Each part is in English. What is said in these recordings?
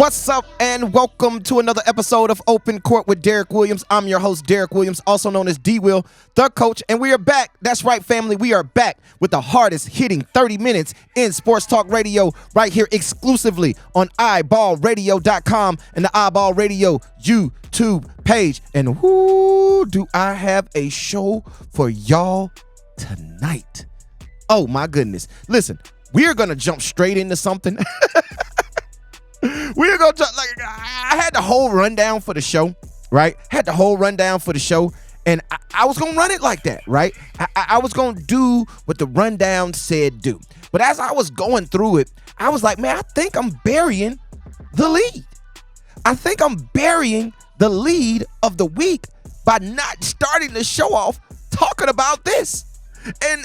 What's up, and welcome to another episode of Open Court with Derik Williams. I'm your host, Derik Williams, also known as DWill The Coach, and we are back. That's right, family. We are back with the hardest hitting 30 minutes in sports talk radio right here exclusively on eyeballradio.com and the Eyeball Radio YouTube page. And whoo, do I have a show for y'all tonight. Oh, my goodness. Listen, we are going to jump straight into something. We're going to, I had the whole rundown for the show, right? And I was going to run it like that, right? I was going to do what the rundown said do. But as I was going through it, I was like, man, I think I'm burying the lead. I think I'm burying the lead of the week by not starting the show off talking about this. And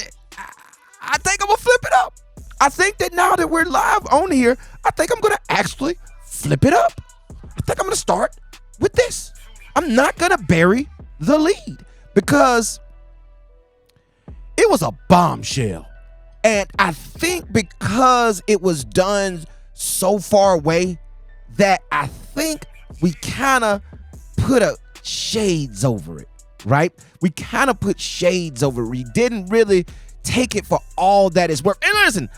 I think I'm going to flip it up. I think that now that we're live on here, I think I'm going to actually flip it up. I think I'm going to start with this. I'm not going to bury the lead because it was a bombshell. And I think because it was done so far away that I think we kind of put a shades over it, right? We kind of put shades over it. We didn't really take it for all that it's worth. And listen,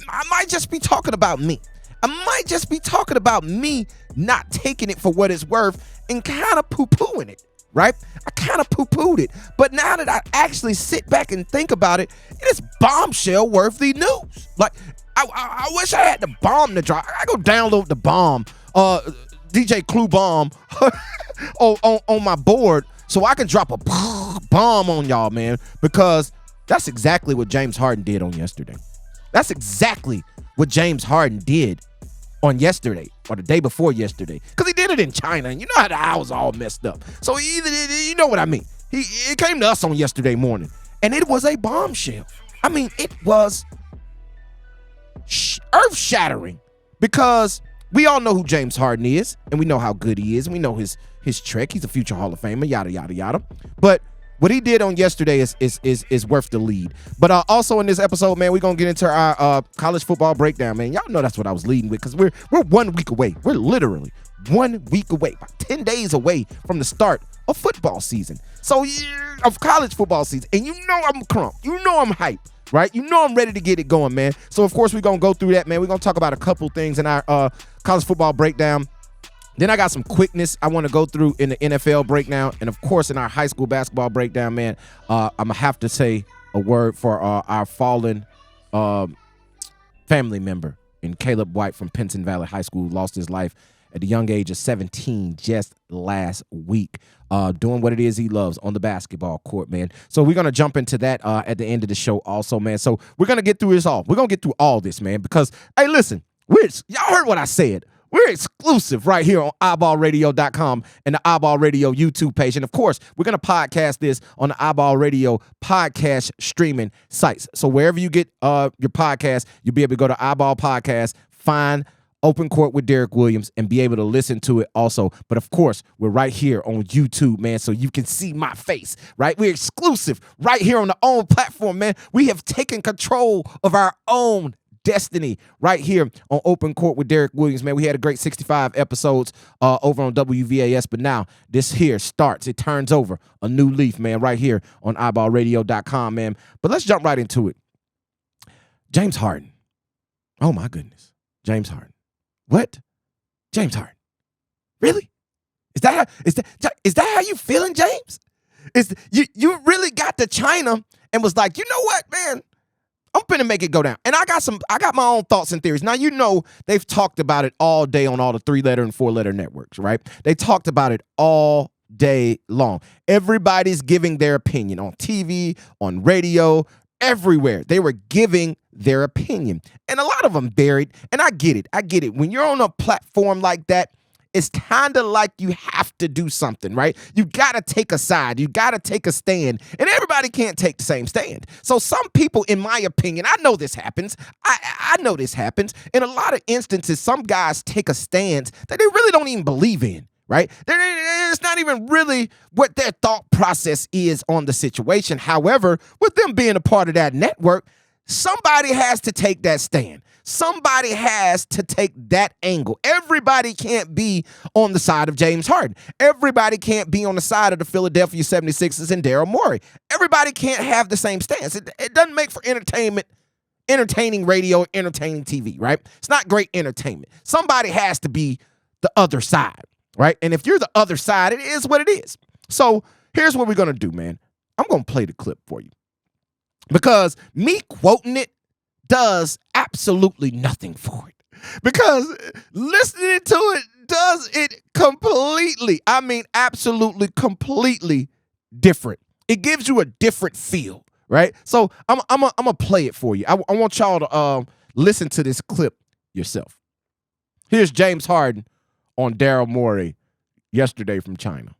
I might just be talking about me. I might just be talking about me not taking it for what it's worth and kind of poo-pooing it, right? I kind of poo-pooed it. But now that I actually sit back and think about it, it is bombshell-worthy news. Like, I wish I had the bomb to drop. I go download the bomb, DJ Clue bomb on my board so I can drop a bomb on y'all, man, because that's exactly what James Harden did on yesterday. That's exactly what James Harden did on yesterday or the day before yesterday, because he did it in China, and you know how the hours all messed up. So you know what I mean. It came to us on yesterday morning, and it was a bombshell. I mean, it was earth-shattering because we all know who James Harden is, and we know how good he is, and we know his trick. He's a future Hall of Famer, yada, yada, yada. But what he did on yesterday is worth the lead. But also in this episode, man, we're going to get into our college football breakdown, man. Y'all know that's what I was leading with because we're 1 week away. We're literally 1 week away, about 10 days away from the start of football season. So, of college football season. And you know I'm crump. You know I'm hyped, right? You know I'm ready to get it going, man. So, of course, we're going to go through that, man. We're going to talk about a couple things in our college football breakdown. Then I got some quickness I want to go through in the NFL breakdown. And, of course, in our high school basketball breakdown, man, I'm going to have to say a word for our fallen family member in Caleb White from Pinson Valley High School, who lost his life at the young age of 17 just last week, doing what it is he loves on the basketball court, man. So we're going to jump into that at the end of the show also, man. So we're going to get through this all. We're going to get through all this, man, because, hey, listen, y'all heard what I said. We're exclusive right here on eyeballradio.com and the Eyeball Radio YouTube page. And, of course, we're going to podcast this on the Eyeball Radio podcast streaming sites. So wherever you get your podcast, you'll be able to go to Eyeball Podcast, find Open Court with Derik Williams, and be able to listen to it also. But, of course, we're right here on YouTube, man, so you can see my face, right? We're exclusive right here on the own platform, man. We have taken control of our own destiny right here on Open Court with Derik Williams, man. We had a great 65 episodes over on WVAS, but now this here starts. It turns over a new leaf, man, right here on eyeballradio.com, man. But let's jump right into it. James Harden. Oh, my goodness. James Harden. What? James Harden. Really? Is that how you feeling, James? You really got to China and was like, you know what, man? I'm finna make it go down. And I got my own thoughts and theories. Now, you know they've talked about it all day on all the 3-letter and 4-letter networks, right? They talked about it all day long. Everybody's giving their opinion on TV, on radio, everywhere. They were giving their opinion. And a lot of them buried. And I get it. When you're on a platform like that, it's kind of like you have to do something, right? You got to take a side. You got to take a stand. And everybody can't take the same stand. So some people, in my opinion, I know this happens. I know this happens. In a lot of instances, some guys take a stance that they really don't even believe in, right? It's not even really what their thought process is on the situation. However, with them being a part of that network, somebody has to take that stand. Somebody has to take that angle. Everybody can't be on the side of James Harden. Everybody can't be on the side of the Philadelphia 76ers and Daryl Morey. Everybody can't have the same stance. It doesn't make for entertaining radio, entertaining TV, right? It's not great entertainment. Somebody has to be the other side, right? And if you're the other side, it is what it is. So here's what we're going to do, man. I'm going to play the clip for you because me quoting it does absolutely nothing for it. Because listening to it does it completely, I mean, absolutely, completely different. It gives you a different feel, right? So I'm gonna play it for you. I want y'all to listen to this clip yourself. Here's James Harden on Daryl Morey yesterday from China.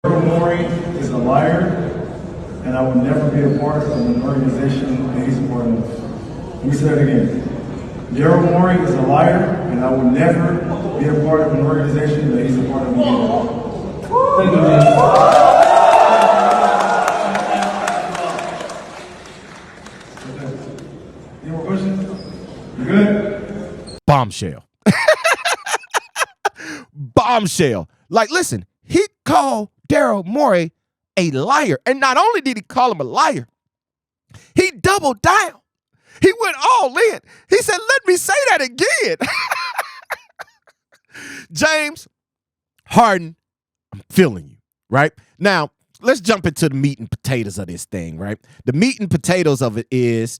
Daryl Morey is a liar, and I will never be a part of an organization that he's a part of. Let me say that again. Daryl Morey is a liar, and I will never be a part of an organization that he's a part of again. Thank you, man. Any more questions? You good? Bombshell. Bombshell. Like, listen, he called Daryl Morey a liar. And not only did he call him a liar, he doubled down. He went all in. He said, let me say that again. James Harden, I'm feeling you, right? Now, let's jump into the meat and potatoes of this thing, right? The meat and potatoes of it is,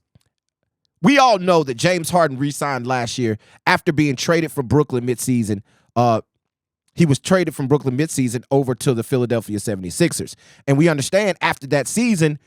we all know that James Harden re-signed last year after being traded from Brooklyn midseason. He was traded from Brooklyn midseason over to the Philadelphia 76ers. And we understand after that season,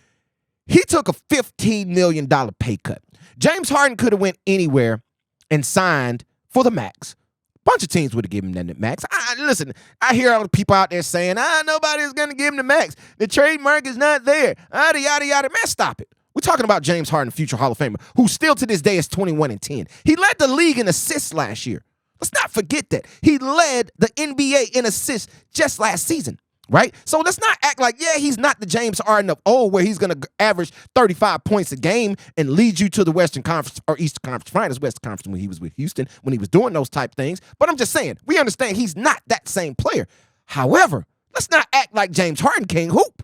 he took a $15 million pay cut. James Harden could have went anywhere and signed for the max. A bunch of teams would have given him that max. Listen, I hear all the people out there saying, nobody's going to give him the max. The trade market's not there. Yada, yada. Man, stop it. We're talking about James Harden, future Hall of Famer, who still to this day is 21-10. He led the league in assists last year. Let's not forget that. He led the NBA in assists just last season, right? So let's not act like, he's not the James Harden of old where he's going to average 35 points a game and lead you to the Western Conference or Eastern Conference Finals, Western Conference when he was with Houston, when he was doing those type things. But I'm just saying, we understand he's not that same player. However, let's not act like James Harden can't hoop.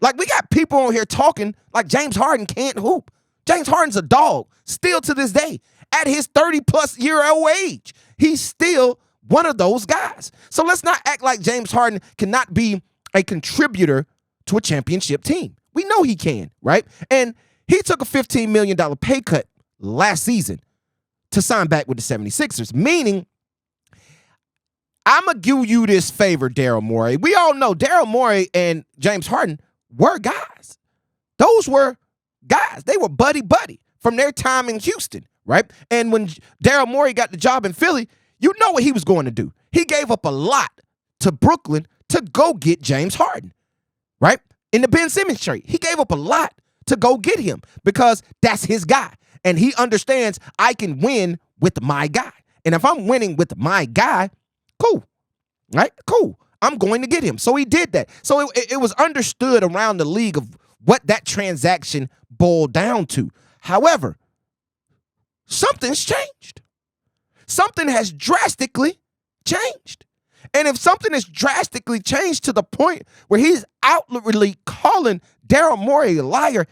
Like, we got people on here talking like James Harden can't hoop. James Harden's a dog, still to this day. At his 30-plus-year-old age, he's still one of those guys. So let's not act like James Harden cannot be a contributor to a championship team. We know he can, right? And he took a $15 million pay cut last season to sign back with the 76ers, meaning I'm going to give you this favor, Daryl Morey. We all know Daryl Morey and James Harden were guys. Those were guys. They were buddy-buddy from their time in Houston, right? And when Daryl Morey got the job in Philly, you know what he was going to do. He gave up a lot to Brooklyn to go get James Harden, right? In the Ben Simmons trade, he gave up a lot to go get him because that's his guy. And he understands I can win with my guy. And if I'm winning with my guy, cool, right? Cool. I'm going to get him. So he did that. So it was understood around the league of what that transaction boiled down to. However, something's changed. Something has drastically changed. And if something has drastically changed to the point where he's outwardly calling Daryl Morey a liar,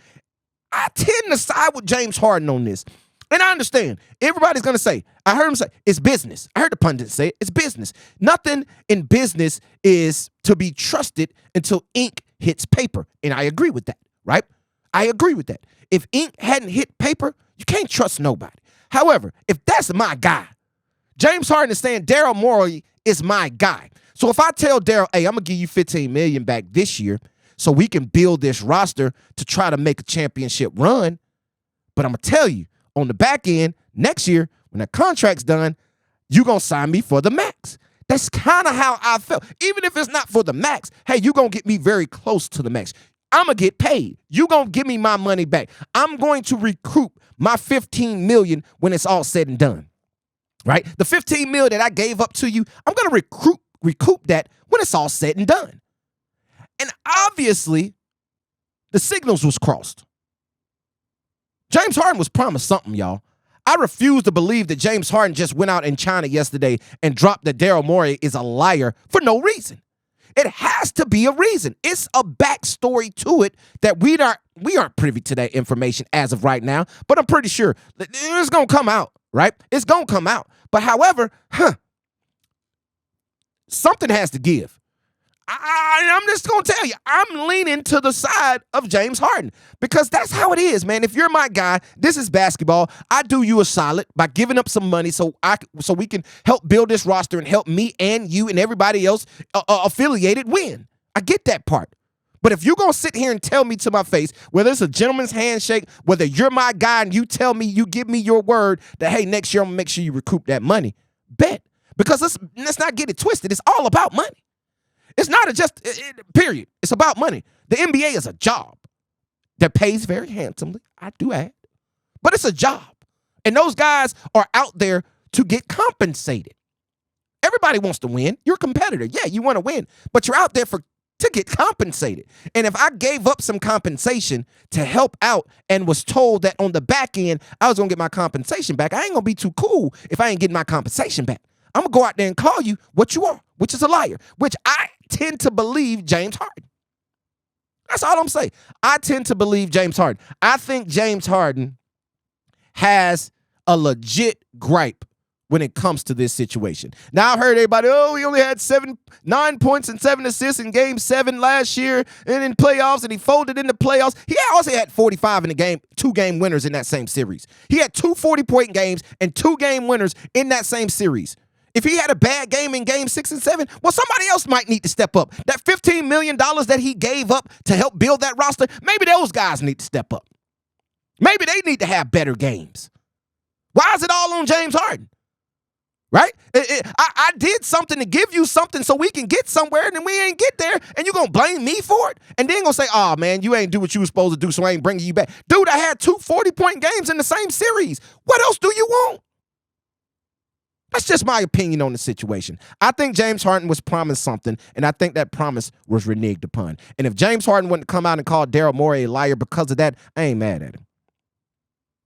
I tend to side with James Harden on this. And I understand. Everybody's going to say, I heard him say, it's business. I heard the pundits say it, it's business. Nothing in business is to be trusted until ink hits paper. And I agree with that, right? I agree with that. If ink hadn't hit paper, you can't trust nobody. However, if that's my guy, James Harden is saying Daryl Morey is my guy. So if I tell Daryl, hey, I'm going to give you $15 million back this year so we can build this roster to try to make a championship run, but I'm going to tell you, on the back end, next year, when that contract's done, you're going to sign me for the max. That's kind of how I felt. Even if it's not for the max, hey, you're going to get me very close to the max. I'm going to get paid. You're going to give me my money back. I'm going to recoup my $15 million when it's all said and done, right? The $15 million that I gave up to you, I'm going to recoup that when it's all said and done. And obviously, the signals was crossed. James Harden was promised something, y'all. I refuse to believe that James Harden just went out in China yesterday and dropped that Daryl Morey is a liar for no reason. It has to be a reason. It's a backstory to it that we aren't privy to that information as of right now, but I'm pretty sure it's going to come out, right? It's going to come out. But however, something has to give. I'm just going to tell you, I'm leaning to the side of James Harden because that's how it is, man. If you're my guy, this is basketball. I do you a solid by giving up some money so we can help build this roster and help me and you and everybody else affiliated win. I get that part. But if you're going to sit here and tell me to my face, whether it's a gentleman's handshake, whether you're my guy and you tell me, you give me your word that, hey, next year I'm going to make sure you recoup that money, bet. Because let's not get it twisted. It's all about money. It's not period. It's about money. The NBA is a job that pays very handsomely, I do add, but it's a job. And those guys are out there to get compensated. Everybody wants to win. You're a competitor. Yeah, you want to win, but you're out there to get compensated. And if I gave up some compensation to help out and was told that on the back end I was going to get my compensation back, I ain't going to be too cool if I ain't getting my compensation back. I'm going to go out there and call you what you are, which is a liar, which I tend to believe James Harden. That's all I'm saying. I tend to believe James Harden. I think James Harden has a legit gripe when it comes to this situation. Now, I've heard everybody, he only had 9 points and 7 assists in Game 7 last year and in playoffs, and he folded in the playoffs. He also had 45 in the game, 2-game winners in that same series. He had 2 40-point games and 2-game winners in that same series. If he had a bad game in Game 6 and 7, well, somebody else might need to step up. That $15 million that he gave up to help build that roster, maybe those guys need to step up. Maybe they need to have better games. Why is it all on James Harden? Right? I did something to give you something so we can get somewhere, and then we ain't get there, and you're going to blame me for it? And then going to say, oh, man, you ain't do what you were supposed to do, so I ain't bringing you back. Dude, I had 2 40-point games in the same series. What else do you want? That's just my opinion on the situation. I think James Harden was promised something, and I think that promise was reneged upon. And if James Harden wouldn't come out and call Daryl Morey a liar because of that, I ain't mad at him.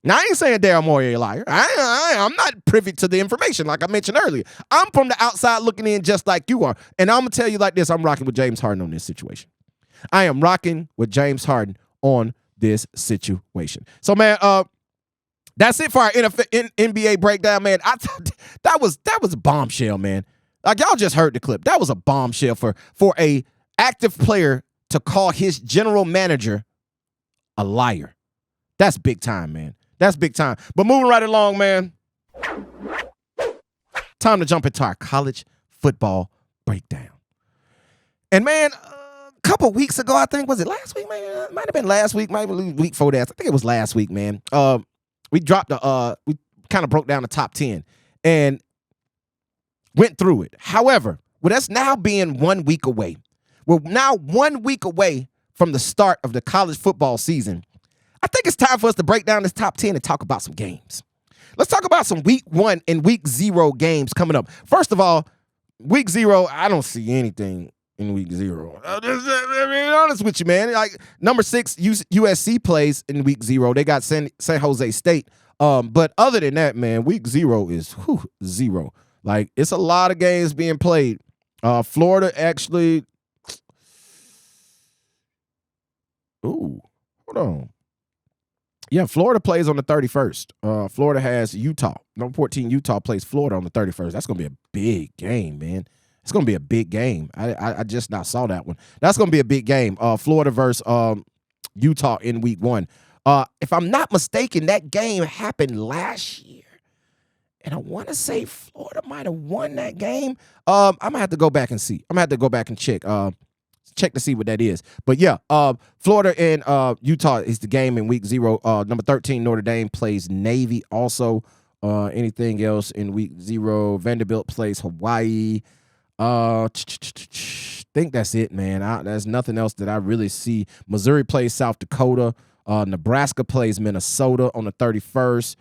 Now, I ain't saying Daryl Morey a liar. I'm not privy to the information like I mentioned earlier. I'm from the outside looking in just like you are. And I'm going to tell you like this, I'm rocking with James Harden on this situation. I am rocking with James Harden on this situation. So, man, that's it for our NBA breakdown, man. That was a bombshell, man. Like, y'all just heard the clip. That was a bombshell for a active player to call his general manager a liar. That's big time, man. That's big time. But moving right along, man. Time to jump into our college football breakdown. And, man, a couple weeks ago, I think, was it last week, man? It might have been last week, might have been week before that. I think it was last week, man. We dropped we kind of broke down the top 10 and went through it. However, with us now being 1 week away, we're now 1 week away from the start of the college football season. I think it's time for us to break down this top 10 and talk about some games. Let's talk about some week 1 and week 0 games coming up. First of all, week 0, I don't see anything in week 0. I'm being honest with you, man. Like, number 6, USC plays in week 0. They got San Jose State. But other than that, man, week 0 is 0. Like, it's a lot of games being played. Florida actually. Ooh, hold on. Yeah, Florida plays on the 31st. Florida has Utah. Number 14, Utah plays Florida on the 31st. That's going to be a big game, man. It's going to be a big game. I just not saw that one. That's going to be a big game. Florida versus Utah in week 1. If I'm not mistaken, that game happened last year. And I want to say Florida might have won that game. I'm going to have to go back and see. I'm going to have to go back and check to see what that is. But, yeah, Florida and Utah is the game in week 0. Number 13, Notre Dame plays Navy also. Anything else in week 0? Vanderbilt plays Hawaii. Think that's it, man. There's nothing else that I really see. Missouri plays South Dakota. Nebraska plays Minnesota on the 31st.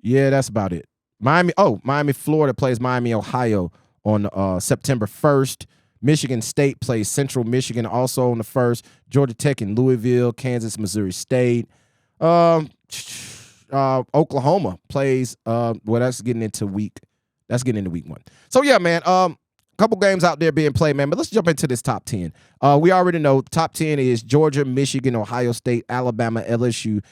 Yeah, that's about it. Miami, Florida plays Miami, Ohio on September 1st. Michigan State plays Central Michigan also on the 1st. Georgia Tech and Louisville. Kansas, Missouri State. Oklahoma plays. That's getting into week 1. So yeah, man. Couple games out there being played, man. But let's jump into this top 10. We already know top 10 is Georgia, Michigan, Ohio State, Alabama, LSU,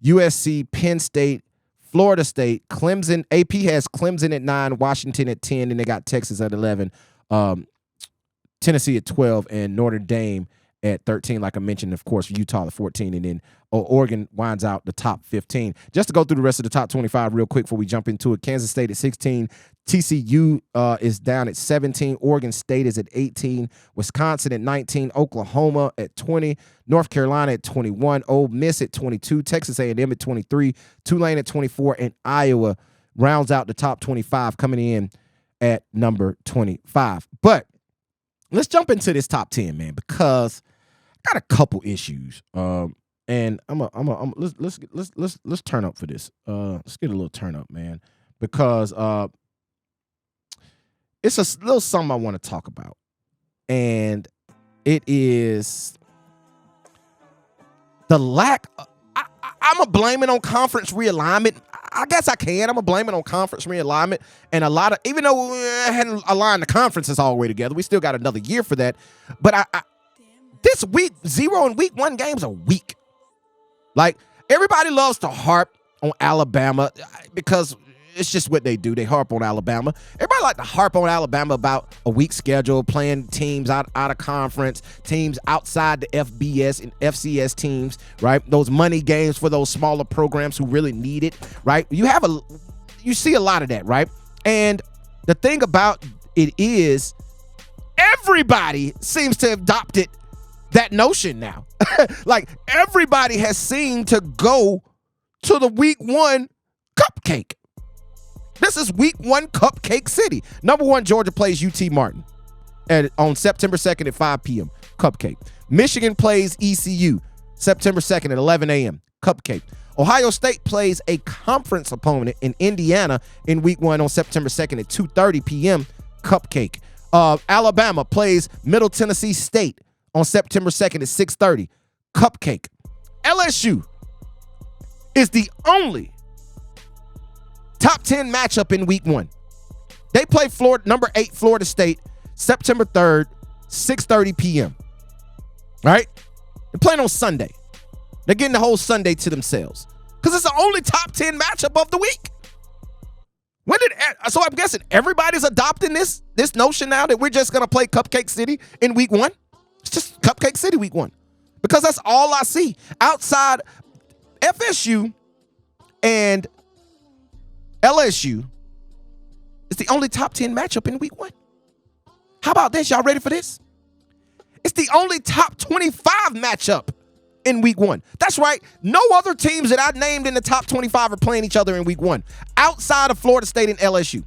USC, Penn State, Florida State, Clemson. AP has Clemson at 9, Washington at 10, and they got Texas at 11, Tennessee at 12, and Notre Dame at 13. Like I mentioned, of course, Utah at 14, and then Oregon winds out the top 15. Just to go through the rest of the top 25 real quick before we jump into it. Kansas State at 16. TCU is down at 17. Oregon State is at 18. Wisconsin at 19. Oklahoma at 20. North Carolina at 21. Ole Miss at 22. Texas A&M at 23. Tulane at 24. And Iowa rounds out the top 25, coming in at number 25. But let's jump into this top 10, man, because I got a couple issues. And let's turn up for this. Let's get a little turn up, man, because it's a little something I want to talk about, and it is the lack. I'm gonna blame it on conference realignment. I guess I can. I'm gonna blame it on conference realignment, and a lot of, even though we hadn't aligned the conferences all the way together, we still got another year for that. But this week 0 and week 1 games are weak. Like, everybody loves to harp on Alabama because it's just what they do. They harp on Alabama. Everybody like to harp on Alabama about a weak schedule, playing teams out of conference, teams outside the FBS and FCS teams, right? Those money games for those smaller programs who really need it, right? You see a lot of that, right? And the thing about it is everybody seems to have adopted that notion now. Like, everybody has seemed to go to the week 1 cupcake. This is week 1 cupcake city. Number 1, Georgia plays UT Martin on September 2nd at 5 p.m. Cupcake. Michigan plays ECU September 2nd at 11 a.m. Cupcake. Ohio State plays a conference opponent in Indiana in week 1 on September 2nd at 2:30 p.m. Cupcake. Alabama plays Middle Tennessee State on September 2nd at 6:30. Cupcake. LSU is the only top 10 matchup in week 1. They play number 8 Florida State September 3rd, 6:30 p.m. All right? They're playing on Sunday. They're getting the whole Sunday to themselves because it's the only top 10 matchup of the week. So I'm guessing everybody's adopting this notion now that we're just going to play Cupcake City in week 1. It's just Cupcake City week 1 because that's all I see. Outside FSU and LSU, it's the only top 10 matchup in week 1. How about this? Y'all ready for this? It's the only top 25 matchup in week 1. That's right. No other teams that I named in the top 25 are playing each other in week 1 outside of Florida State and LSU.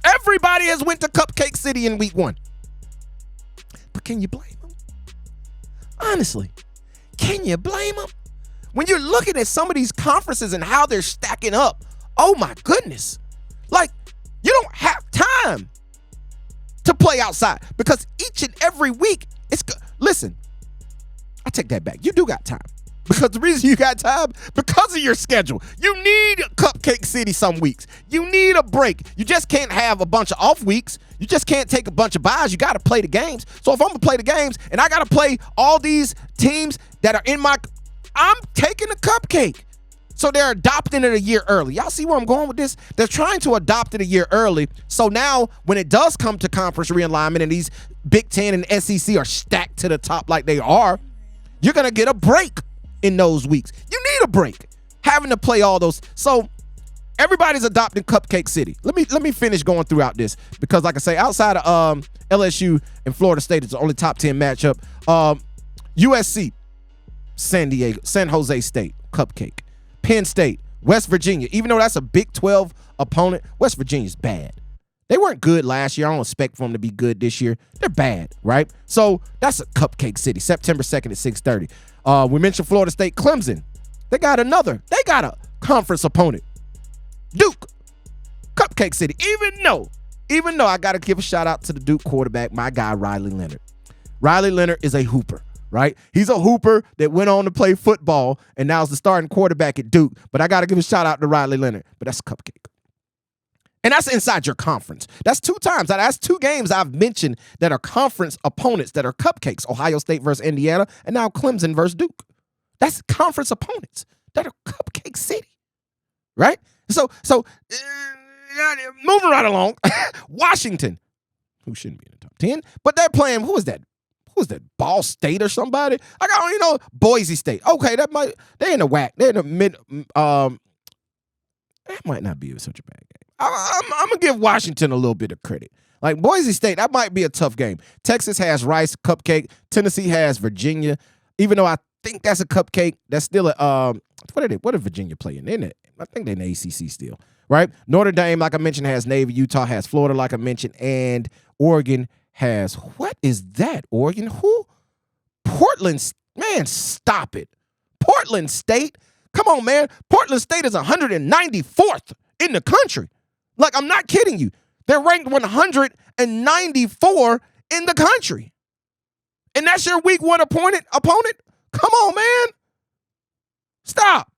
Everybody has went to Cupcake City in week 1. But can you blame them? Honestly, can you blame them? When you're looking at some of these conferences and how they're stacking up, oh my goodness. Like, you don't have time to play outside because each and every week it's good. Listen, I take that back. You do got time. Because the reason you got time, because of your schedule. You need Cupcake City some weeks. You need a break. You just can't have a bunch of off weeks. You just can't take a bunch of buys. You got to play the games. So if I'm going to play the games and I got to play all these teams that are I'm taking the Cupcake. So they're adopting it a year early. Y'all see where I'm going with this? They're trying to adopt it a year early. So now when it does come to conference realignment and these Big Ten and SEC are stacked to the top like they are, you're going to get a break in those weeks. You need a break having to play all those. So everybody's adopting Cupcake City. Let me finish going throughout this because, like I say, outside of LSU and Florida State, it's the only top 10 matchup. USC, San Jose State, Cupcake. Penn State, West Virginia. Even though that's a Big 12 opponent, West Virginia's bad. They weren't good last year. I don't expect for them to be good this year. They're bad, right? So that's a Cupcake City, September 2nd at 6:30. We mentioned Florida State, Clemson. They got a conference opponent. Duke, Cupcake City. Even Even though I got to give a shout out to the Duke quarterback, my guy, Riley Leonard. Riley Leonard is a hooper, right? He's a hooper that went on to play football and now is the starting quarterback at Duke. But I got to give a shout out to Riley Leonard. But that's a cupcake. And that's inside your conference. That's 2 times. That's 2 games I've mentioned that are conference opponents that are cupcakes. Ohio State versus Indiana, and now Clemson versus Duke. That's conference opponents that are cupcake city, right? So moving right along, Washington, who shouldn't be in the top 10, but they're playing, who is that? Who's that? Ball State or somebody? I got, Boise State. Okay, they're in the whack. They're in the mid, that might not be such a bad game. I'm going to give Washington a little bit of credit. Like Boise State, that might be a tough game. Texas has Rice, cupcake. Tennessee has Virginia. Even though I think that's a cupcake, that's still a, what did Virginia play in? I think they're in the ACC still, right? Notre Dame, like I mentioned, has Navy. Utah has Florida, like I mentioned. And Oregon has, what is that, Oregon? Who? Portland, man, stop it. Portland State? Come on, man. Portland State is 194th in the country. Like, I'm not kidding you. They're ranked 194 in the country. And that's your week 1 opponent? Come on, man. Stop.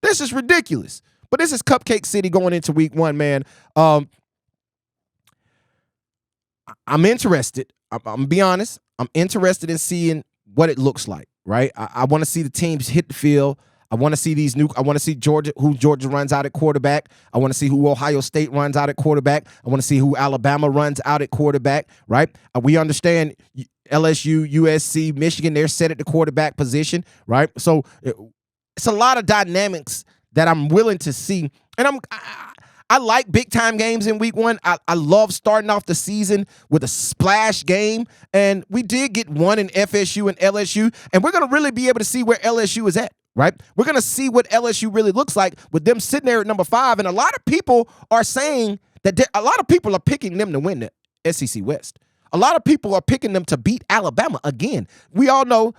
This is ridiculous. But this is Cupcake City going into week 1, man. I'm interested. I'm going to be honest. I'm interested in seeing what it looks like, right? I want to see the teams hit the field. I want to see I want to see who Georgia runs out at quarterback. I want to see who Ohio State runs out at quarterback. I want to see who Alabama runs out at quarterback, right? We understand LSU, USC, Michigan, they're set at the quarterback position, right? So it's a lot of dynamics that I'm willing to see. And I like big-time games in week 1. I love starting off the season with a splash game. And we did get one in FSU and LSU. And we're going to really be able to see where LSU is at. Right? We're going to see what LSU really looks like with them sitting there at number 5. And a lot of people are saying that a lot of people are picking them to win the SEC West. A lot of people are picking them to beat Alabama again. We all know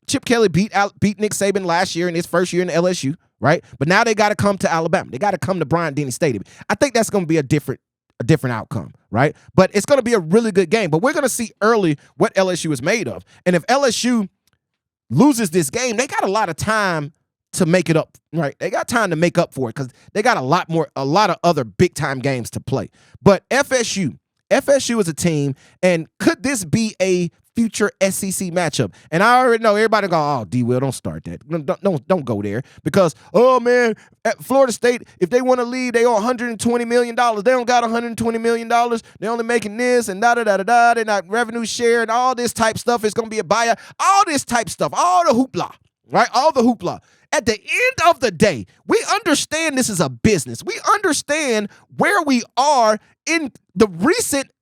Chip Kelly beat Nick Saban last year in his first year in LSU, right? But now they got to come to Alabama. They got to come to Bryant-Denny Stadium. I think that's going to be a different outcome, right? But it's going to be a really good game. But we're going to see early what LSU is made of. And if LSU loses this game, they got a lot of time to make it up, right? They got time to make up for it because they got a lot of other big-time games to play. But FSU is a team, and could this be a future SEC matchup? And I already know everybody go, oh, DWill, don't start that. Don't go there because, oh, man, at Florida State, if they want to lead, they owe $120 million. They don't got $120 million. They're only making this and da-da-da-da-da. They're not revenue share and all this type stuff. It's going to be a buyout. All this type stuff, all the hoopla, right? All the hoopla. At the end of the day, we understand this is a business. We understand where we are in the recent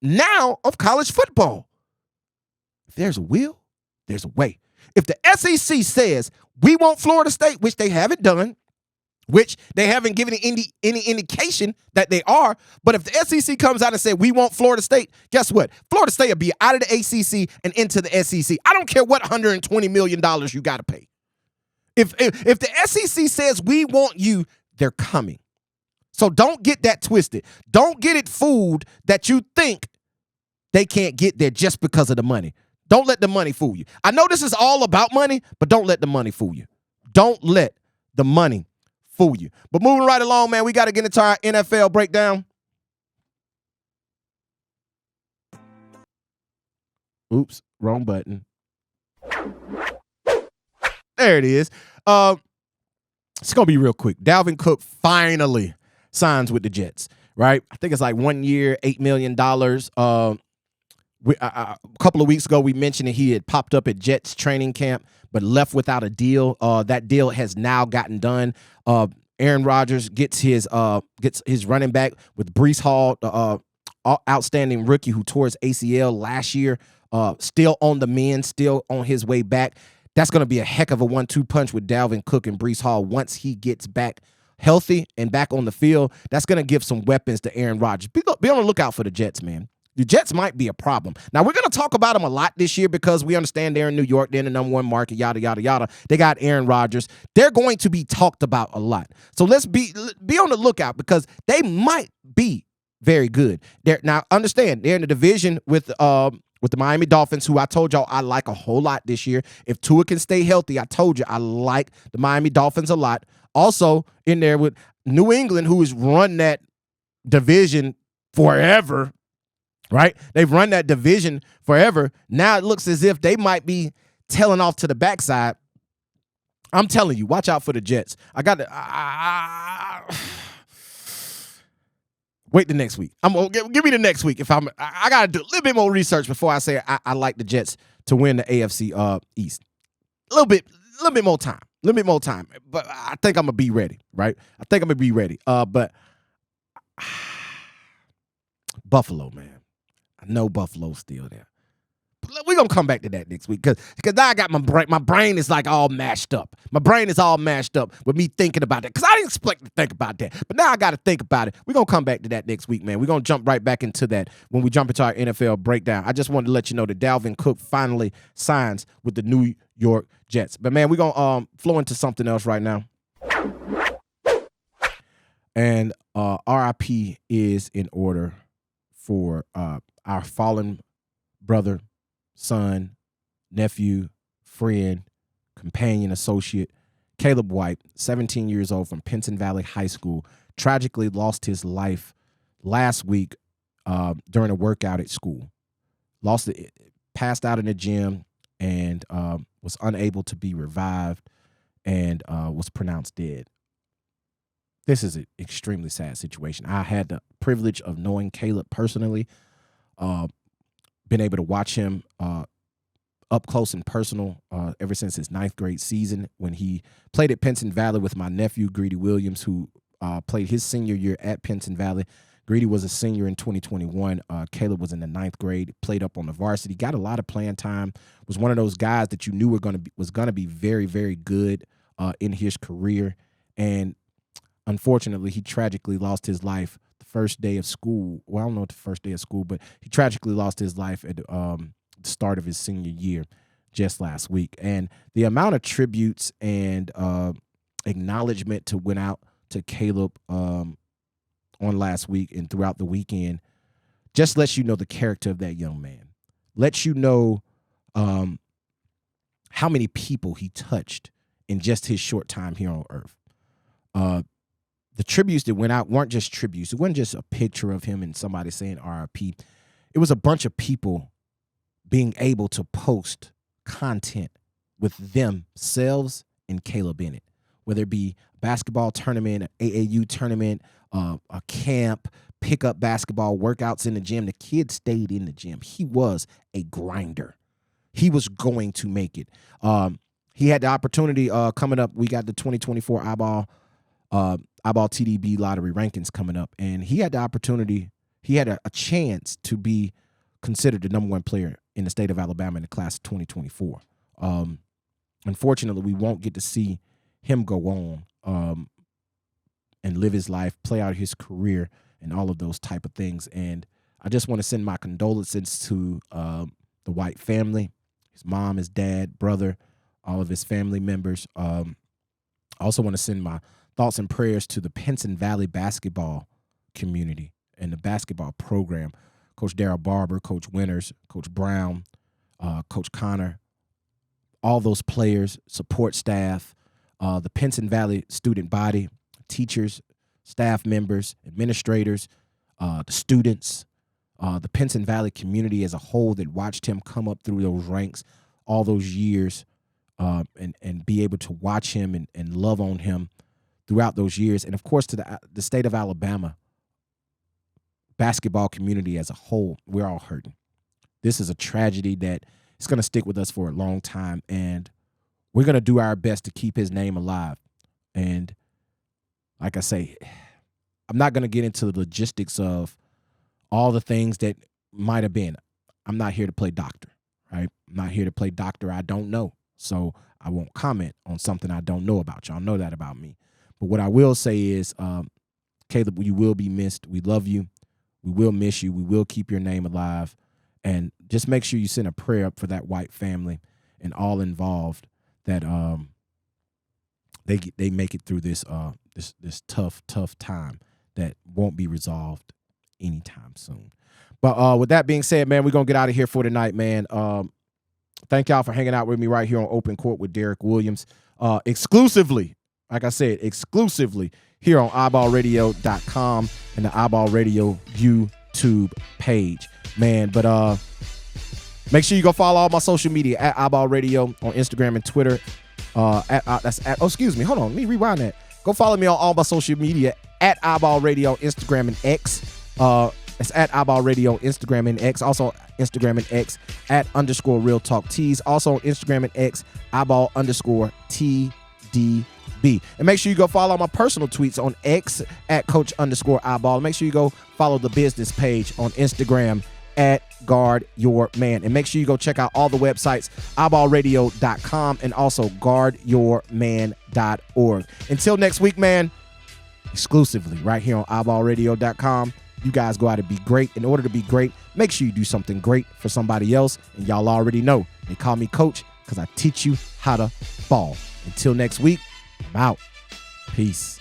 now of college football. If there's a will, there's a way. If the SEC says we want Florida State, which they haven't done, which they haven't given any indication that they are, but if the SEC comes out and says we want Florida State, guess what? Florida State will be out of the ACC and into the SEC. I don't care what $120 million you got to pay. If the SEC says we want you, they're coming. So don't get that twisted. Don't get it fooled that you think they can't get there just because of the money. Don't let the money fool you. I know this is all about money, but don't let the money fool you. Don't let the money fool you. But moving right along, man, we got to get into our NFL breakdown. Oops, wrong button. There it is. It's going to be real quick. Dalvin Cook finally signs with the Jets, right? I think it's like 1 year, $8 million. A couple of weeks ago, we mentioned that he had popped up at Jets training camp, but left without a deal. That deal has now gotten done. Aaron Rodgers gets his running back with Breece Hall, outstanding rookie who tore his ACL last year, still on the mend, still on his way back. That's going to be a heck of a 1-2 punch with Dalvin Cook and Breece Hall once he gets back healthy and back on the field. That's going to give some weapons to Aaron Rodgers. Be on the lookout for the Jets, man. The Jets might be a problem. Now, we're going to talk about them a lot this year because we understand they're in New York. They're in the number 1 market, yada, yada, yada. They got Aaron Rodgers. They're going to be talked about a lot. So let's be on the lookout because they might be very good. Now, understand, they're in the division with the Miami Dolphins, who I told y'all I like a whole lot this year. If Tua can stay healthy, I told you I like the Miami Dolphins a lot. Also in there with New England, who has run that division forever, right? They've run that division forever. Now it looks as if they might be tailing off to the backside. I'm telling you, watch out for the Jets. I got to wait the next week. I'm gonna give me the next week. If I got to do a little bit more research before I say I like the Jets to win the AFC East. A little bit more time. A little bit more time. But I think I'm gonna be ready, right? I think I'm gonna be ready. But Buffalo, man. I know Buffalo's still there. We're going to come back to that next week because now I got my brain is like all mashed up. My brain is all mashed up with me thinking about that because I didn't expect to think about that. But now I got to think about it. We're going to come back to that next week, man. We're going to jump right back into that when we jump into our NFL breakdown. I just wanted to let you know that Dalvin Cook finally signs with the New York Jets. But, man, we're going to flow into something else right now. And RIP is in order for our fallen brother, son, nephew, friend, companion, associate, Caleb White, 17 years old from Pinson Valley High School, tragically lost his life last week during a workout at school. Passed out in the gym and was unable to be revived and was pronounced dead. This is an extremely sad situation. I had the privilege of knowing Caleb personally, been able to watch him up close and personal ever since his 9th grade season when he played at Pinson Valley with my nephew, Greedy Williams, who played his senior year at Pinson Valley. Greedy was a senior in 2021. Caleb was in the 9th grade, played up on the varsity, got a lot of playing time, was one of those guys that you knew was going to be very, very good in his career. And unfortunately, he tragically lost his life the first day of school. Well, I don't know the first day of school, but he tragically lost his life at the start of his senior year just last week. And the amount of tributes and acknowledgement to went out to Caleb on last week and throughout the weekend just lets you know the character of that young man. Lets you know how many people he touched in just his short time here on earth. The tributes that went out weren't just tributes. It wasn't just a picture of him and somebody saying RIP. It was a bunch of people being able to post content with themselves and Caleb in it, whether it be a basketball tournament, an AAU tournament, a camp, pickup basketball, workouts in the gym. The kid stayed in the gym. He was a grinder. He was going to make it. He had the opportunity coming up. We got the 2024 eyeball TDB lottery rankings coming up, and he had the opportunity. He had a chance to be considered the #1 player in the state of Alabama in the class of 2024. Unfortunately, we won't get to see him go on and live his life, play out his career, and all of those type of things. And I just want to send my condolences to the White family, his mom, his dad, brother, all of his family members. I also want to send my thoughts and prayers to the Pinson Valley basketball community and the basketball program. Coach Darryl Barber, Coach Winters, Coach Brown, Coach Connor, all those players, support staff, the Pinson Valley student body, teachers, staff members, administrators, the students, the Pinson Valley community as a whole that watched him come up through those ranks all those years and be able to watch him and love on him throughout those years. And, of course, to the state of Alabama, basketball community as a whole, we're all hurting. This is a tragedy that is going to stick with us for a long time, and we're going to do our best to keep his name alive. And like I say, I'm not going to get into the logistics of all the things that might have been. I'm not here to play doctor, right? I'm not here to play doctor. I don't know. So I won't comment on something I don't know about. Y'all know that about me. But what I will say is, Caleb, you will be missed. We love you. We will miss you. We will keep your name alive. And just make sure you send a prayer up for that White family and all involved that they make it through this this tough time that won't be resolved anytime soon. But with that being said, man, we're going to get out of here for tonight, man. Thank y'all for hanging out with me right here on Open Court with Derik Williams. Exclusively, like I said, exclusively here on eyeballradio.com and the Eyeball Radio YouTube page, man. But make sure you go follow all my social media at Eyeball Radio on Instagram and Twitter. Excuse me. Hold on. Let me rewind that. Go follow me on all my social media at Eyeball Radio, Instagram and X. It's at Eyeball Radio, Instagram and X. Also Instagram and X at _Real Talk Tees. Also on Instagram and X, Eyeball _TDB. And make sure you go follow my personal tweets on X at Coach _Eyeball. Make sure you go follow the business page on Instagram at Guard Your Man. And make sure you go check out all the websites, eyeballradio.com and also guardyourman.org. Until next week, man, exclusively right here on eyeballradio.com. You guys go out and be great. In order to be great, make sure you do something great for somebody else. And y'all already know, they call me Coach because I teach you how to ball. Until next week, I'm out. Peace.